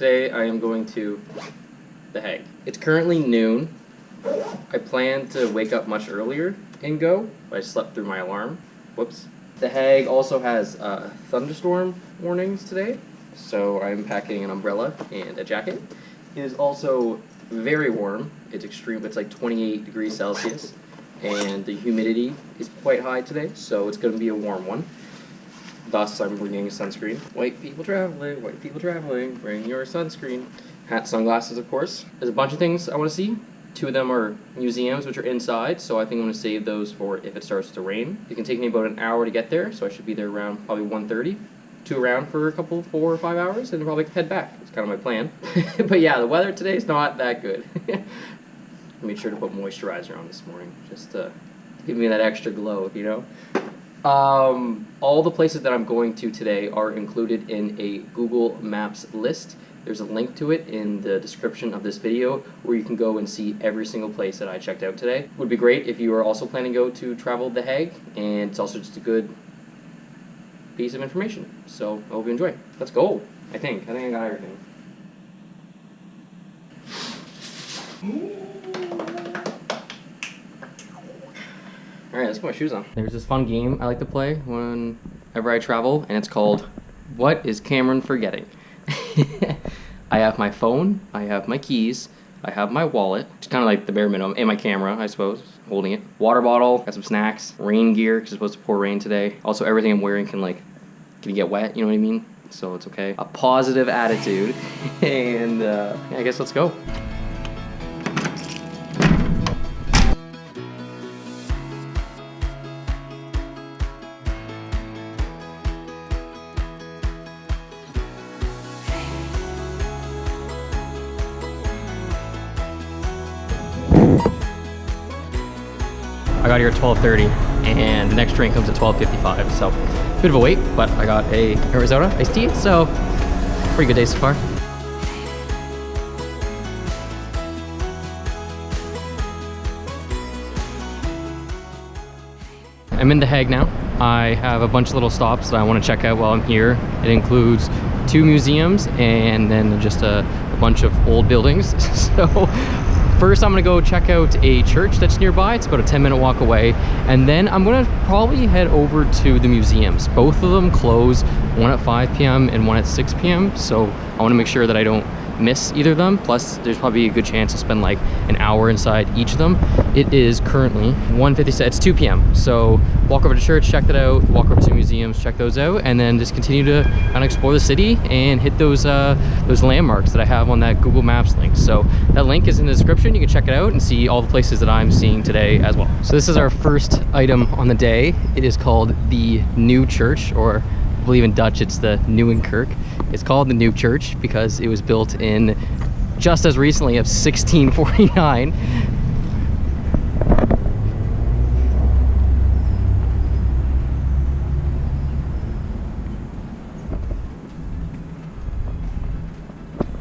Today I am going to The Hague. It's currently noon. I planned to wake up much earlier and go, but I slept through my alarm. Whoops. The Hague also has thunderstorm warnings today, so I'm packing an umbrella and a jacket. It is also very warm. It's extreme. It's like 28 degrees Celsius, and the humidity is quite high today, so it's going to be a warm one. Thus, I'm bringing sunscreen. White people traveling, bring your sunscreen. Hat, sunglasses, of course. There's a bunch of things I want to see. 2 of them are museums, which are inside, so I think I'm going to save those for if it starts to rain. It can take me about an hour to get there, so I should be there around probably 1:30. 2 around for a couple, 4 or 5 hours, and then probably head back. That's kind of my plan. But yeah, the weather today is not that good. I made sure to put moisturizer on this morning, just to give me that extra glow, you know? All the places that I'm going to today are included in a Google Maps list. There's a link to it in the description of this video where you can go and see every single place that I checked out today. It would be great if you are also planning to go to travel The Hague, and it's also just a good piece of information. So I hope you enjoy. Let's go. I think I got everything. Alright, let's put my shoes on. There's this fun game I like to play whenever I travel, and it's called What is Cameron Forgetting? I have my phone, I have my keys, I have my wallet, it's kind of like the bare minimum, and my camera, I suppose, holding it. Water bottle, got some snacks, rain gear, because it's supposed to pour rain today. Also, everything I'm wearing can get wet, you know what I mean? So it's okay. A positive attitude, and I guess let's go. I got here at 12:30, and the next train comes at 12:55, so bit of a wait, but I got a Arizona iced tea, so pretty good day so far. I'm in The Hague now. I have a bunch of little stops that I want to check out while I'm here. It includes 2 museums and then just a bunch of old buildings. So first, I'm gonna go check out a church that's nearby. It's about a 10-minute walk away. And then I'm gonna probably head over to the museums. Both of them close, one at 5 p.m. and one at 6 p.m. So I wanna make sure that I don't miss either of them. Plus, there's probably a good chance to spend like an hour inside each of them. It is currently 1:57, it's 2 p.m. So walk over to church, check that out, walk over to museums, check those out, and then just continue to kind of explore the city and hit those landmarks that I have on that Google Maps link. So that link is in the description. You can check it out and see all the places that I'm seeing today as well. So this is our first item on the day. It is called the New Church, or I believe in Dutch it's the Noordeinde Kirk. It's called the New Church because it was built in just as recently of 1649.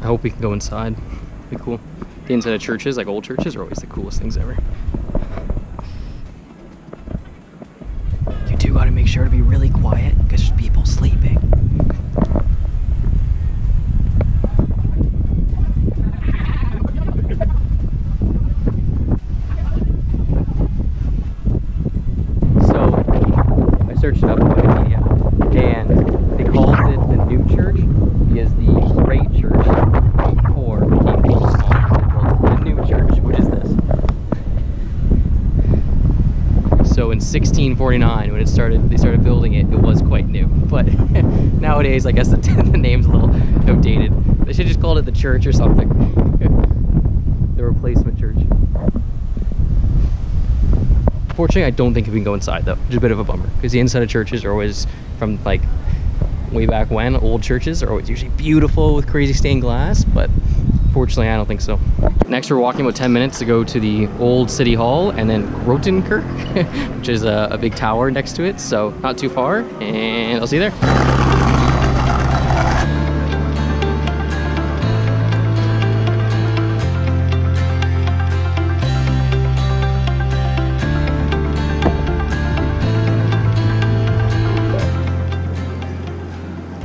I hope we can go inside. Be cool. The inside of churches, like old churches, are always the coolest things ever. You do gotta make sure to be really quiet because there's people sleeping. Searched it up on Wikipedia, and they called it the New Church because the Great Church before became too small. They built the New Church, which is this. So in 1649, when they started building it, it was quite new. But nowadays, I guess the name's a little outdated. They should just called it the church or something. The replacement church. Fortunately, I don't think we can go inside though, which is a bit of a bummer because the inside of churches are always, from like way back when, old churches are always usually beautiful with crazy stained glass, but fortunately I don't think so. Next, we're walking about 10 minutes to go to the old city hall and then Grote Kirk, which is a big tower next to it, so not too far, and I'll see you there.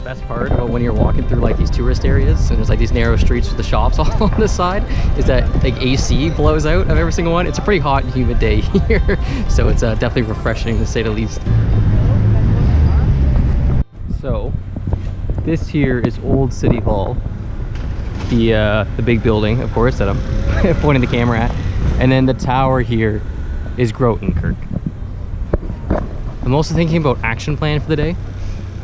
Best part about when you're walking through like these tourist tourist areas, and there's like these narrow streets with the shops all on the side, is that like AC blows out of every single one. It's a pretty hot and humid day here, so it's definitely refreshing to say the least. So this here is Old City Hall, the big building, of course, that I'm pointing the camera at, and then the tower here is Grote Kirk. I'm also thinking about action plan for the day,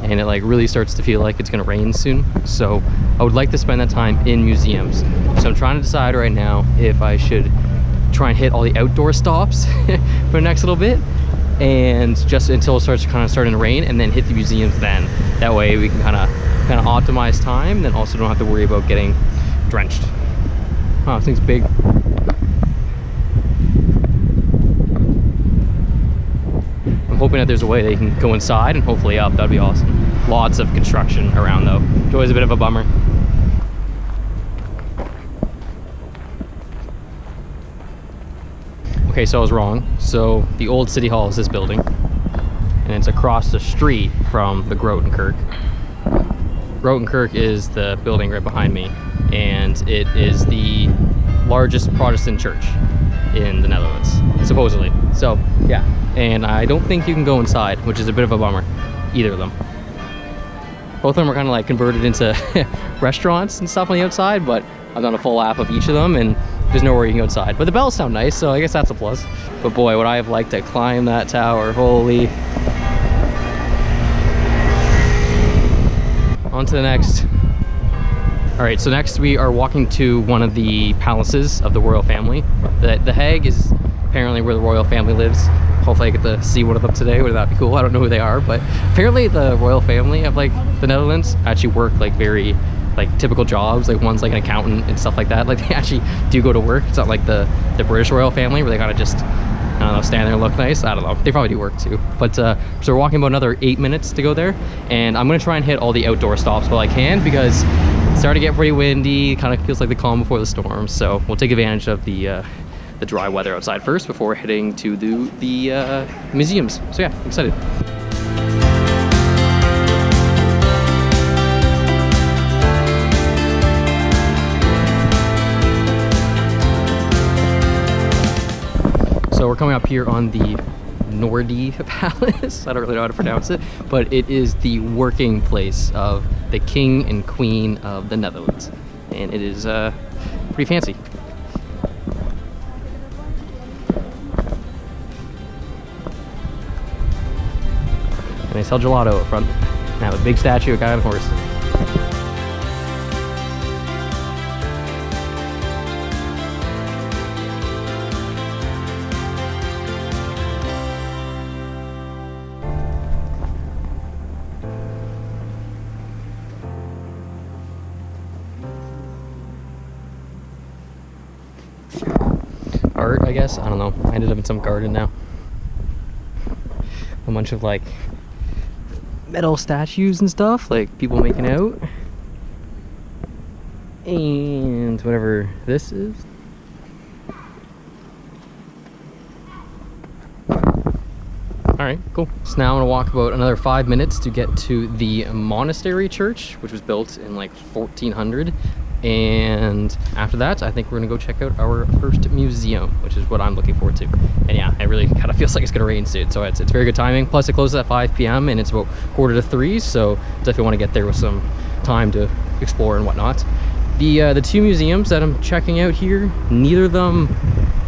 and it like really starts to feel like it's gonna rain soon, so I would like to spend that time in museums. So I'm trying to decide right now if I should try and hit all the outdoor stops for the next little bit, and just until it starts starting to rain, and then hit the museums then. That way we can kind of optimize time, and then also don't have to worry about getting drenched. Oh, this thing's big. I'm hoping that there's a way they can go inside and hopefully up. That'd be awesome. Lots of construction around though. It's always a bit of a bummer. Okay, so I was wrong. So the old City Hall is this building, and it's across the street from the Grote Kirk. Grote Kirk is the building right behind me, and it is the largest Protestant church in the Netherlands, supposedly. So yeah, and I don't think you can go inside, which is a bit of a bummer, either of them. Both of them are kind of like converted into restaurants and stuff on the outside, but I've done a full lap of each of them, and there's nowhere you can go inside. But the bells sound nice, so I guess that's a plus. But boy, would I have liked to climb that tower. Holy. On to the next. All right, so next we are walking to one of the palaces of the royal family. The Hague is apparently where the royal family lives. Hopefully I get to see one of them today. Would that be cool? I don't know who they are, but apparently the royal family of like the Netherlands actually work like very like typical jobs. Like one's like an accountant and stuff like that. Like they actually do go to work. It's not like the British royal family where they kind of just, I don't know, stand there and look nice. I don't know. They probably do work too. But so we're walking about another 8 minutes to go there, and I'm gonna try and hit all the outdoor stops while I can, because it's starting to get pretty windy. Kind of feels like the calm before the storm. So we'll take advantage of the dry weather outside first before heading to the museums. So yeah, excited. So we're coming up here on the Noordeinde Palace. I don't really know how to pronounce it, but it is the working place of the King and Queen of the Netherlands. And it is pretty fancy. And they sell gelato up front. Now a big statue, a guy on a horse. Art, I guess. I don't know. I ended up in some garden now. A bunch of like metal statues and stuff, like people making out, and whatever this is. Alright, cool. So now I'm gonna walk about another 5 minutes to get to the Monastery Church, which was built in like 1400. And after that, I think we're gonna go check out our first museum, which is what I'm looking forward to. And yeah, it really kind of feels like it's gonna rain soon, so it's very good timing. Plus it closes at 5 p.m. and it's about 2:45, so definitely want to get there with some time to explore and whatnot. The two museums that I'm checking out here, neither of them,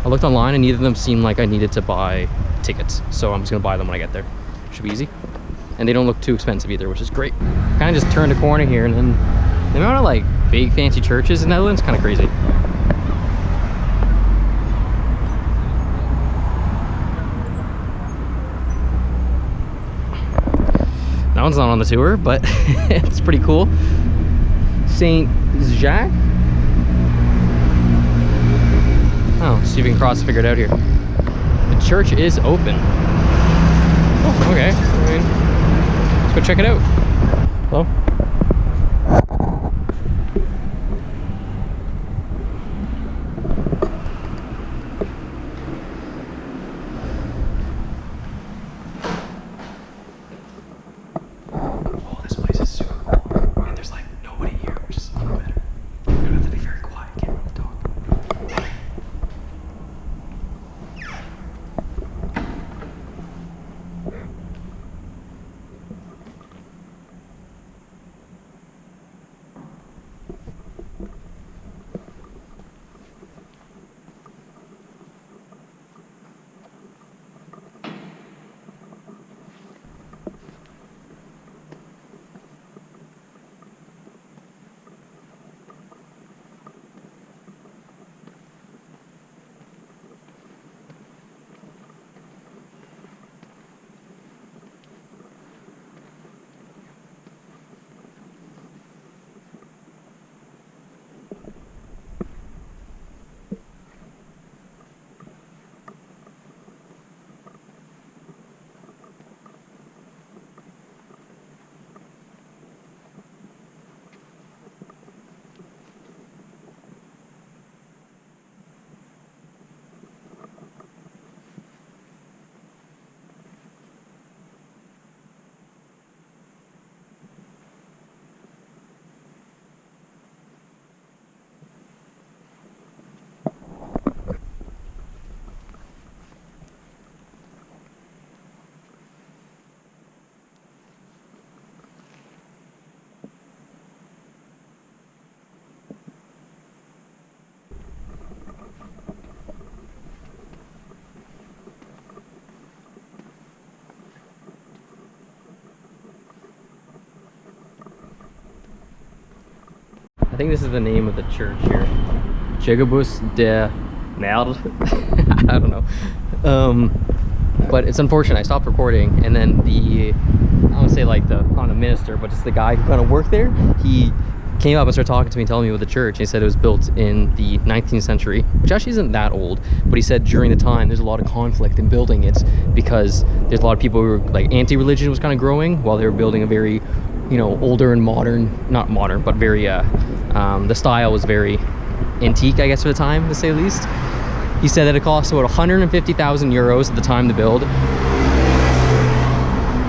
I looked online and neither of them seemed like I needed to buy tickets, so I'm just gonna buy them when I get there. Should be easy. And they don't look too expensive either, which is great. Kind of just turned a corner here, and then the amount of like big fancy churches in the Netherlands, kind of crazy. That one's not on the tour, but it's pretty cool. Saint Jacques. Oh, see if we can cross and figure it out here. The church is open. Oh, okay. I mean, let's go check it out. Hello? Oh, this place is super cool. And there's like nobody here, which is I think this is the name of the church here. Jacobus de Merde. I don't know. But it's unfortunate. I stopped recording, and then I don't want to say like not a minister, but just the guy who kind of worked there, he came up and started talking to me and telling me about the church. He said it was built in the 19th century, which actually isn't that old, but he said during the time there's a lot of conflict in building it because there's a lot of people who were like anti-religion was kind of growing while they were building a very, you know, older and modern, not modern, but very the style was very antique, I guess, for the time, to say the least. He said that it cost about 150,000 euros at the time to build,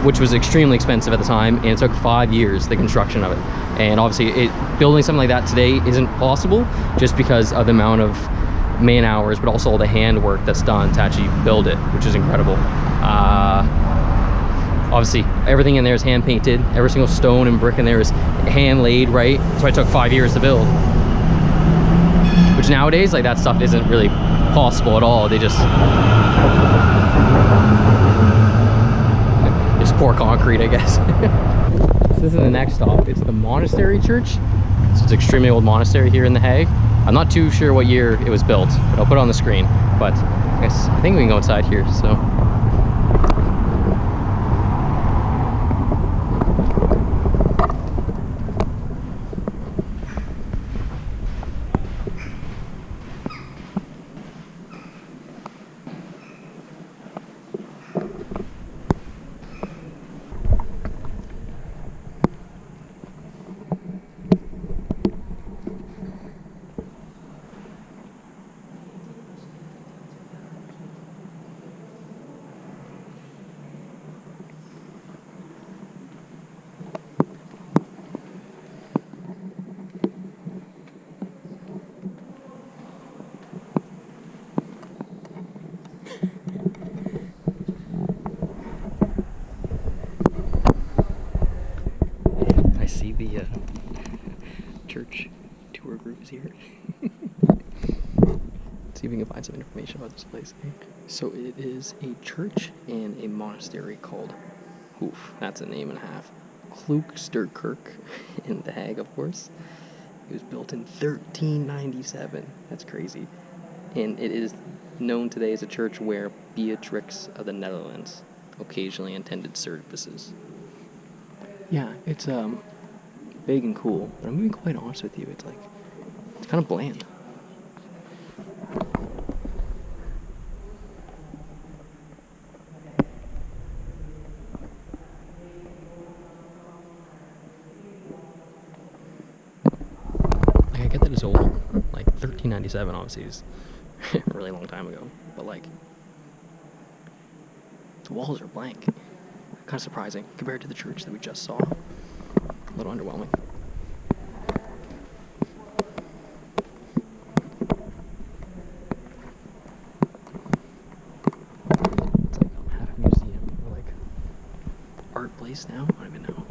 which was extremely expensive at the time, and it took 5 years, the construction of it. And obviously building something like that today isn't possible just because of the amount of man hours, but also all the handwork that's done to actually build it, which is incredible. Obviously everything in there is hand painted. Every single stone and brick in there is hand laid, right? So it took 5 years to build, which nowadays, like, that stuff isn't really possible at all. They just pour concrete, I guess. So this is the next stop. It's the Monastery Church. So it's an extremely old monastery here in The Hague. I'm not too sure what year it was built, but I'll put it on the screen. But I think we can go inside here, so. The church tour group is here. Let's see if we can find some information about this place. So it is a church and a monastery called, that's a name and a half, Grote Kirk in The Hague, of course. It was built in 1397. That's crazy. And it is known today as a church where Beatrix of the Netherlands occasionally attended services. Yeah, it's big and cool, but I'm being quite honest with you, it's kind of bland. Like, I get that it's old, like 1397 obviously is a really long time ago, but like the walls are blank. Kind of surprising compared to the church that we just saw. A little underwhelming. It's like half a museum or like art place now. I don't even know.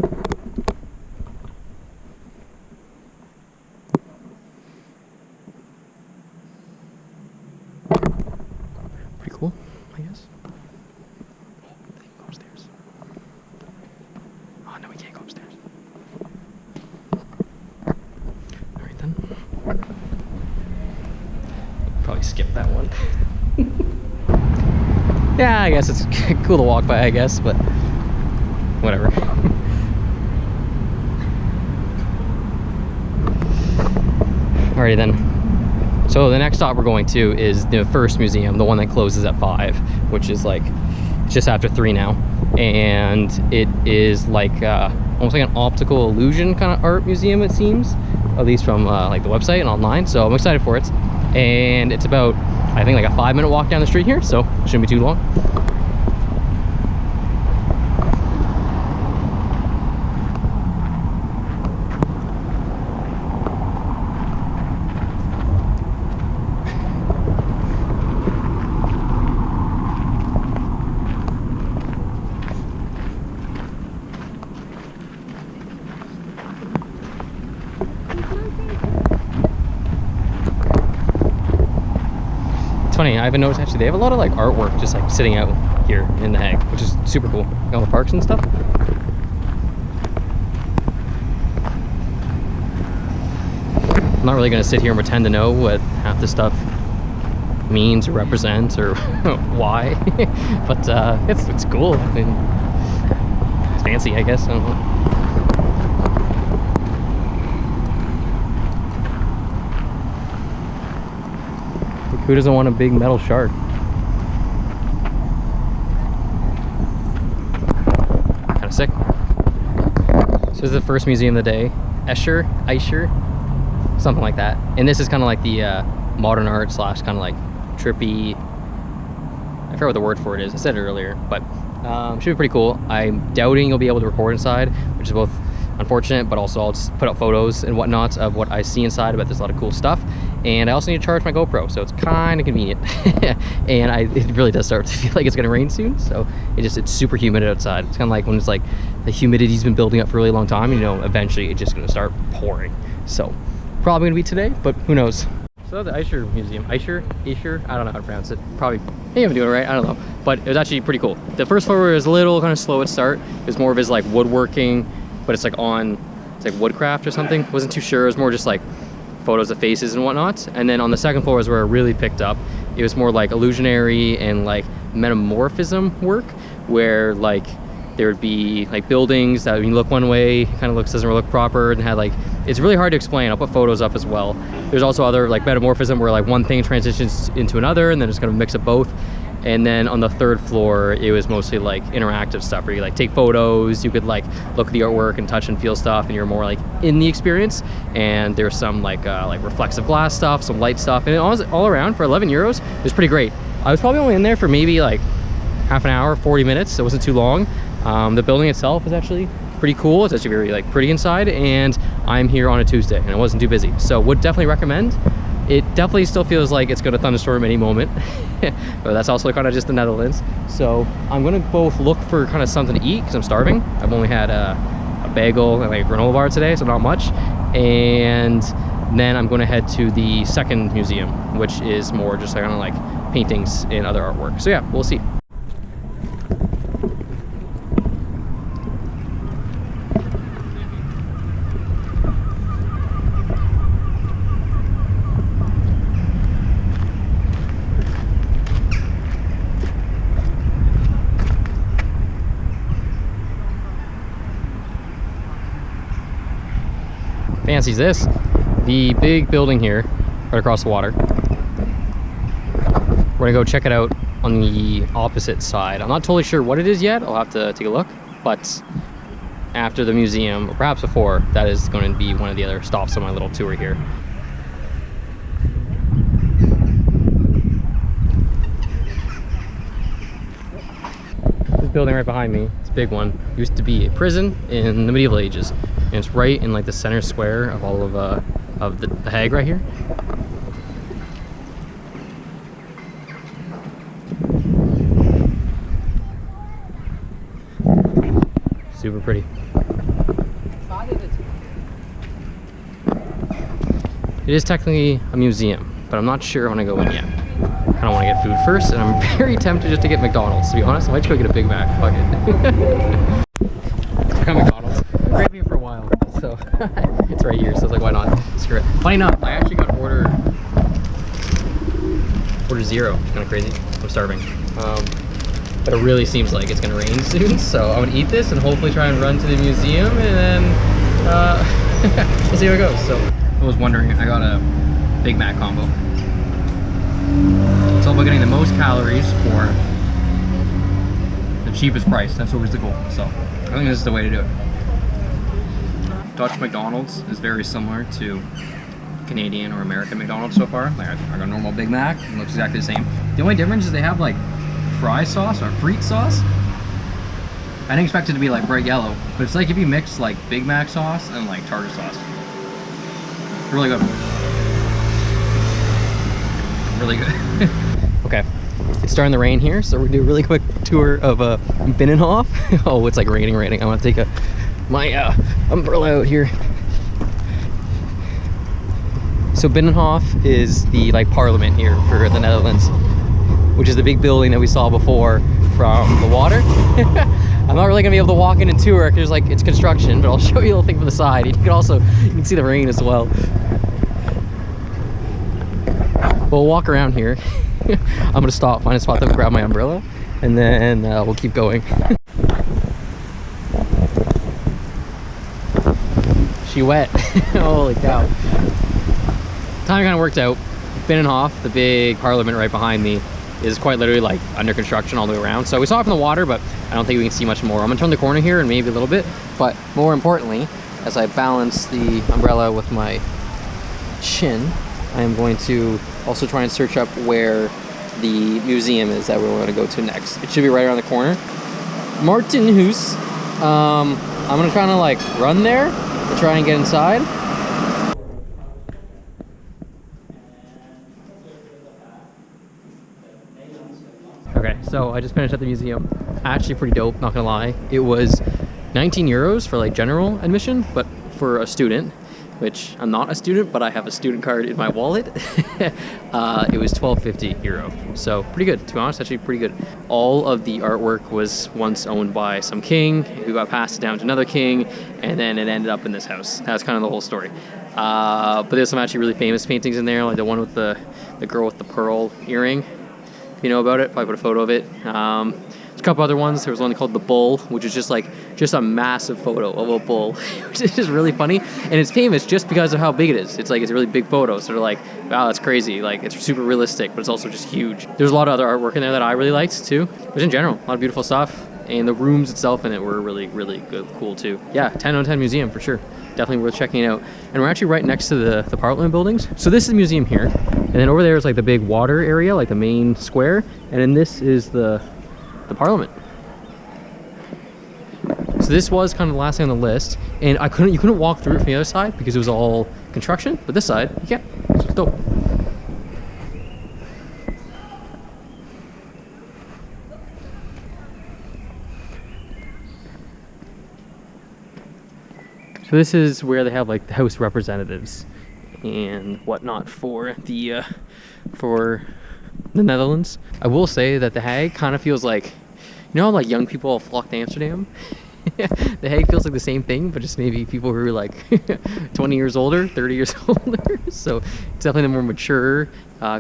Pretty cool, I guess. They can go upstairs. Oh no, we can't go upstairs. Probably skip that one. Yeah, I guess it's cool to walk by, I guess, but whatever. Alrighty then. So the next stop we're going to is the first museum, the one that closes at 5, which is like just after 3 now. And it is like almost like an optical illusion kind of art museum, it seems, at least from like the website and online. So I'm excited for it. And it's about, I think, like a 5-minute walk down the street here, so it shouldn't be too long. It's funny, I haven't noticed actually, they have a lot of like artwork just like sitting out here in The Hague, which is super cool. All the parks and stuff. I'm not really gonna sit here and pretend to know what half this stuff means or represents or why, but it's cool. I mean, it's fancy, I guess. I don't know. Like, who doesn't want a big metal shark? Kind of sick. So this is the first museum of the day. Escher, something like that. And this is kind of like the modern art slash kind of like trippy, I forget what the word for it is, I said it earlier, but should be pretty cool. I'm doubting you'll be able to record inside, which is both unfortunate, but also I'll just put up photos and whatnot of what I see inside. I bet there's a lot of cool stuff. And I also need to charge my GoPro, so it's kind of convenient. And it really does start to feel like it's gonna rain soon, so it's super humid outside. It's kind of like when it's like the humidity's been building up for a really long time, and, you know, eventually it's just gonna start pouring. So probably gonna be today, but who knows. So the Escher Museum, Escher, I don't know how to pronounce it. Probably, maybe I'm doing it right, I don't know. But it was actually pretty cool. The first floor was a little kind of slow at start. It was more of his like woodworking, but it's like woodcraft or something. Wasn't too sure, it was more just like photos of faces and whatnot. And then on the second floor is where it really picked up. It was more like illusionary and like metamorphism work, where like there would be like buildings that when you look one way, kind of doesn't look proper, and had like, it's really hard to explain. I'll put photos up as well. There's also other like metamorphism where like one thing transitions into another, and then it's gonna mix of both. And then on the third floor, it was mostly like interactive stuff where you like take photos, you could like look at the artwork and touch and feel stuff, and you're more like in the experience. And there's some like reflexive glass stuff, some light stuff, and all around for 11 euros, it was pretty great. I was probably only in there for maybe like half an hour, 40 minutes. It wasn't too long. The building itself is actually pretty cool. It's actually very like pretty inside, and I'm here on a Tuesday and it wasn't too busy, so would definitely recommend. It definitely still feels like it's gonna thunderstorm any moment, but that's also kind of just the Netherlands. So I'm gonna both look for kind of something to eat because I'm starving. I've only had a bagel and like a granola bar today, so not much. And then I'm gonna head to the second museum, which is more just kind of like paintings and other artwork. So yeah, we'll see. Fancy's this, the big building here right across the water. We're gonna go check it out on the opposite side. I'm not totally sure what it is yet. I'll have to take a look, but after the museum, or perhaps before, that is going to be one of the other stops on my little tour here. This building right behind me, it's a big one, used to be a prison in the medieval ages. And it's right in like the center square of all of the Hague right here. Super pretty. It is technically a museum, but I'm not sure I want to go in yet. I kind of want to get food first, and I'm very tempted just to get McDonald's, to be honest. I might just go get a Big Mac. Fuck it. I got McDonald's. I've craving it for a while, so it's right here, so I was like, why not? Screw it. Funny enough, I actually got order 0. It's kind of crazy. I'm starving. But it really seems like it's gonna rain soon, so I'm gonna eat this and hopefully try and run to the museum, and then we'll see how it goes. So I was wondering, I got a Big Mac combo. It's all about getting the most calories for the cheapest price. That's always the goal. So I think this is the way to do it. Dutch McDonald's is very similar to Canadian or American McDonald's so far. Like I got a normal Big Mac, it looks exactly the same. The only difference is they have like fry sauce or frite sauce. I didn't expect it to be like bright yellow, but it's like if you mix like Big Mac sauce and like tartar sauce. Really good. Really good. Okay, it's starting to rain here, so we're gonna do a really quick tour of Binnenhof. Oh, it's like raining. I want to take my umbrella out here. So Binnenhof is the like parliament here for the Netherlands, which is the big building that we saw before from the water. I'm not really gonna be able to walk in and tour because like it's construction, but I'll show you a little thing from the side. You can see the rain as well. we'll walk around here. I'm gonna stop, find a spot to grab my umbrella, and then we'll keep going. She wet. Holy cow. Time kind of worked out. Binnenhof, the big parliament right behind me, is quite literally like under construction all the way around. So we saw it from the water, but I don't think we can see much more. I'm gonna turn the corner here and maybe a little bit, but more importantly, as I balance the umbrella with my chin, I am going to also try and search up where the museum is that we're going to go to next. It should be right around the corner. Mauritshuis. I'm gonna try to like run there to try and get inside. Okay, so I just finished at the museum. Actually pretty dope, not gonna lie. It was 19 euros for like general admission, but for a student, which I'm not a student, but I have a student card in my wallet, it was 12.50 euro. So pretty good, to be honest, actually pretty good. All of the artwork was once owned by some king who got passed down to another king, and then it ended up in this house. That's kind of the whole story. But there's some actually really famous paintings in there, like the one with the girl with the pearl earring. If you know about it, probably put a photo of it. There's a couple other ones. There was one called The Bull, which is just a massive photo of a bull, which is just really funny. And it's famous just because of how big it is. It's a really big photo. So they're like, wow, that's crazy. Like, it's super realistic, but it's also just huge. There's a lot of other artwork in there that I really liked too. But in general, a lot of beautiful stuff. And the rooms itself in it were really, really good, cool too. Yeah, 10 out of 10 museum for sure. Definitely worth checking it out. And we're actually right next to the Parliament buildings. So this is the museum here. And then over there is like the big water area, like the main square. And then this is the Parliament. So this was kind of the last thing on the list. And you couldn't walk through it from the other side because it was all construction. But this side, you can. It's dope. So this is where they have like the House representatives and whatnot for the Netherlands. I will say that The Hague kind of feels like, you know, like young people all flock to Amsterdam. The Hague feels like the same thing, but just maybe people who are like 20 years older, 30 years older. So it's definitely a more mature,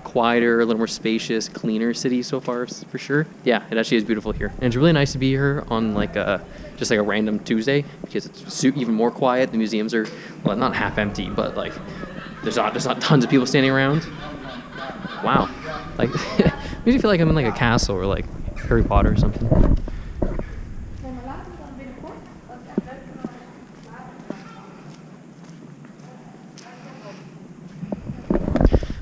quieter, a little more spacious, cleaner city so far, for sure. Yeah, it actually is beautiful here. And it's really nice to be here on like just like a random Tuesday because it's even more quiet. The museums are, well, not half empty, but like there's not tons of people standing around. Wow. Like, makes me feel like I'm in like a castle or like Harry Potter or something.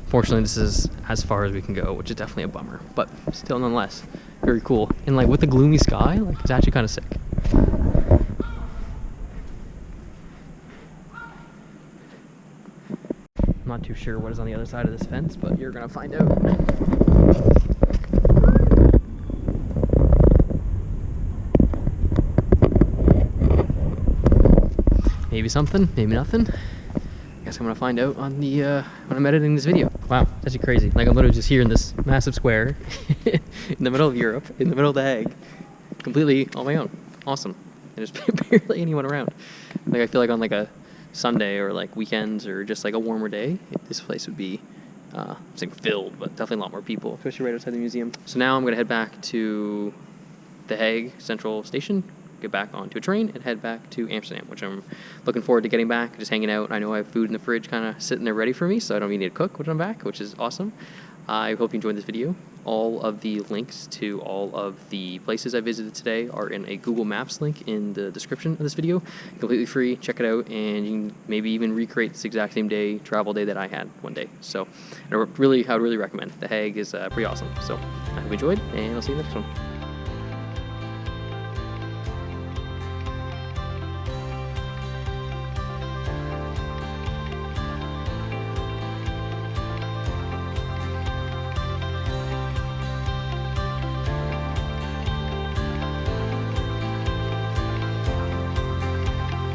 Fortunately, this is as far as we can go, which is definitely a bummer, but still nonetheless, very cool. And like with the gloomy sky, like it's actually kind of sick. I'm not too sure what is on the other side of this fence, but you're gonna find out. Maybe something, maybe nothing. Guess I'm gonna find out on the when I'm editing this video. Wow, that's actually crazy. Like I'm literally just here in this massive square in the middle of Europe, in the middle of The Hague, completely on my own. Awesome. And there's barely anyone around. Like I feel like on like a Sunday or like weekends or just like a warmer day, this place would be filled, but definitely a lot more people, especially right outside the museum. So now I'm gonna head back to The Hague Central Station, get back onto a train and head back to Amsterdam, which I'm looking forward to getting back, just hanging out. I know I have food in the fridge kind of sitting there ready for me, so I don't even need to cook when I'm back, which is awesome. I hope you enjoyed this video. All of the links to all of the places I visited today are in a Google Maps link in the description of this video. Completely free, check it out, and you can maybe even recreate this exact same travel day that I had one day. So I would really recommend. The Hague is pretty awesome. So I hope you enjoyed, and I'll see you next one.